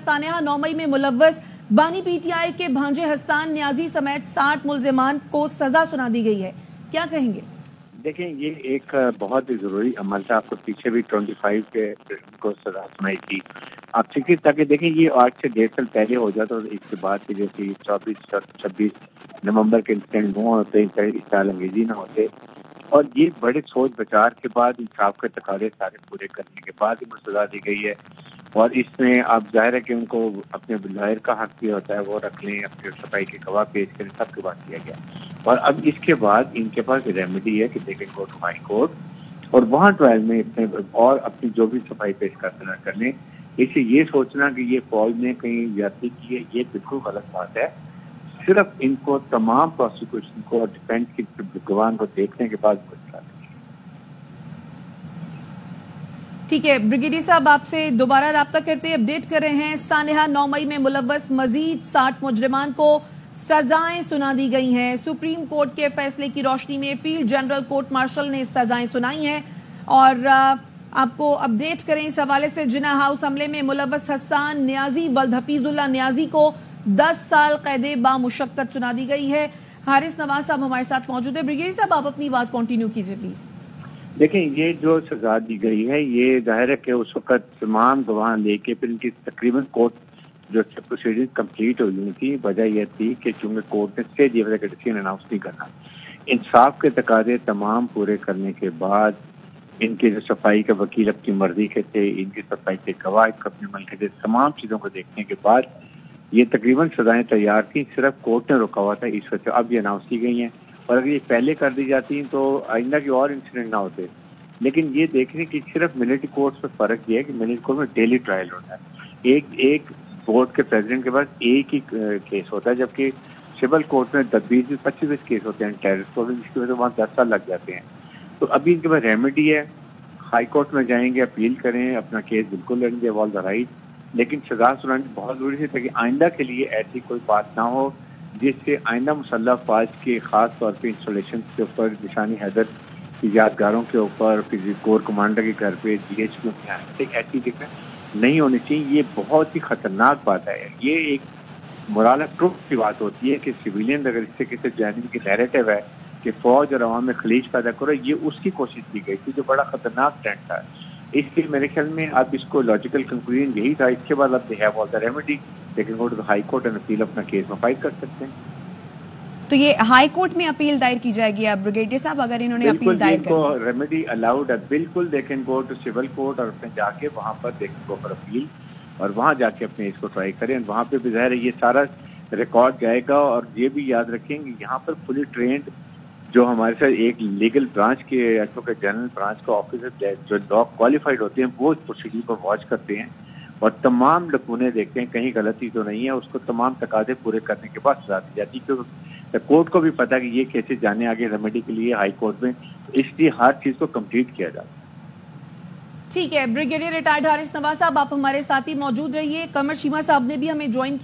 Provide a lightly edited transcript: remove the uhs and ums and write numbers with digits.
सानेहा 9 मई में मुलव्वस बानी पीटीआई के भांजे हसन नियाजी समेत 60 मुलजिमान को सजा सुना दी गई है। क्या कहेंगे? देखें, ये एक बहुत ही जरूरी अमल था। आपको पीछे भी 25 के को सजा सुनाई थी। आप फिक्र ताकि देखें, ये आज से 1.5 साल पहले हो जाता और इसके बाद की जैसे 24-26 नवंबर के इंसिडेंट हुए होते, इस्ताल अंगेजी ना होते, और ये बड़े सोच विचार के बाद इंसाफ के तकाजे सारे पूरे करने के बाद इनको सजा दी गई है। और इसमें आप जाहिर है कि उनको अपने जाहिर का हक भी होता है, वो रख लें, अपने सफाई के गवाह पेश करें, सबके बाद किया गया। और अब इसके बाद इनके पास रेमेडी है कि they can go to high court और वहाँ ट्रायल में इतने और अपनी जो भी सफाई पेश कर लें। इससे ये सोचना कि ये फौज ने कहीं ज्यादती की है, ये बिल्कुल गलत बात है। सिर्फ इनको तमाम प्रोसिक्यूशन को और डिफेंस की गवाह को देखने के बाद ठीक है। ब्रिगेडियर साहब, आपसे दोबारा राब्ता करते अपडेट कर रहे हैं। सानेहा 9 मई में मुलव्वस मजीद 60 मुजरिमान को सजाएं सुना दी गई हैं। सुप्रीम कोर्ट के फैसले की रोशनी में फील्ड जनरल कोर्ट मार्शल ने सजाएं सुनाई हैं। और आपको अपडेट करें इस हवाले से, जिना हाउस हमले में मुलव्वस हसन नियाजी वल्द हफीजुल्लाह नियाजी को 10 साल कैद बामुशक्कत सुना दी गई है। हारिस नवाज साहब हमारे साथ मौजूद है। ब्रिगेडियर साहब, आप अपनी बात कंटिन्यू कीजिए प्लीज। देखें, ये जो सजा दी गई है, ये जाहिर है कि उस वक्त तमाम गवाह लेके फिर इनकी तकरीबन कोर्ट जो प्रोसीडिंग कंप्लीट हो गई थी। वजह यह थी कि चूंकि कोर्ट ने स्टे दिया था कि डिसीजन अनाउंस नहीं करना, इंसाफ के तकाजे तमाम पूरे करने के बाद इनके जो सफाई के वकील अपनी मर्जी के थे, इनकी सफाई के गवाह अपने मुल्क के तमाम चीज़ों को देखने के बाद ये तकरीबन सजाएं तैयार थी। सिर्फ कोर्ट ने रुका हुआ था, इस वजह से अब ये अनाउंस की गई हैं। और अगर ये पहले कर दी जाती तो आइंदा की और इंसिडेंट ना होते। लेकिन ये देखने की सिर्फ मिलिट्री कोर्ट में फर्क ये है कि मिलिट्री कोर्ट में डेली ट्रायल होता है। एक कोर्ट के प्रेसिडेंट के पास एक ही केस होता है, जबकि सिविल कोर्ट में 20-25 केस होते हैं टेररिस्ट कोर्ट में, जिसकी वजह से वहाँ 10 साल लग जाते हैं। तो अभी इनके पास रेमेडी है, हाई कोर्ट में जाएंगे, अपील करें, अपना केस बिल्कुल लड़ेंगे, ऑल द राइट। लेकिन सजा सुनानी बहुत जरूरी है ताकि आइंदा के लिए ऐसी कोई बात ना हो जिससे आइंदा मुसल्लह फौज के खास तौर पे इंस्टॉलेशन के ऊपर, निशानी हैदर की यादगारों के ऊपर, फिर कोर कमांडर के घर पे, GHQ में ऐसी दिक्कत नहीं होनी चाहिए। ये बहुत ही खतरनाक बात है। ये एक मोरल ट्रुथ की बात होती है कि सिविलियन अगर इससे किसी जहनी की नैरेटिव है कि फौज और अवाम में खलीज पैदा करो, ये उसकी कोशिश की गई थी, जो बड़ा खतरनाक ट्रेंड था। इसलिए मेरे ख्याल में अब इसको लॉजिकल कंक्लूजन यही था। इसके बाद अब they have all the remedy, they can go to the high court and appeal, अपना केस में फाइट कर सकते हैं। तो ये हाई कोर्ट में अपील दायर की जाएगी अब ब्रिगेडियर साहब, अगर इन्होंने अपील दायर कर रेमेडी अलाउड है, बिल्कुल they can go to civil court और अपने जाके वहां पर they can go for appeal और वहां जाके अपने इसको ट्राई करें। वहां पे भी ज़ाहिर है ये सारा रिकॉर्ड जाएगा। और ये भी याद रखेंगे, यहाँ पर फुली ट्रेंड जो हमारे साथ एक लीगल ब्रांच के एडवोकेट जनरल ब्रांच के ऑफिसर जो लॉ क्वालिफाइड होते हैं, वो प्रोसीडिंग को वॉच करते हैं और तमाम लकूने देखते हैं, कहीं गलती तो नहीं है। उसको तमाम तकाजे पूरे करने के बाद सजा दी जाती है, क्योंकि कोर्ट को भी पता है कि ये केसेस जाने आगे रेमेडी के लिए हाई कोर्ट में, इसलिए हर चीज को कंप्लीट किया जाता है। ठीक है। ब्रिगेडियर रिटायर्ड हारिस नवाज साहब, आप हमारे साथ ही मौजूद रहिए। कमर शीमा साहब ने भी हमें ज्वाइन किया।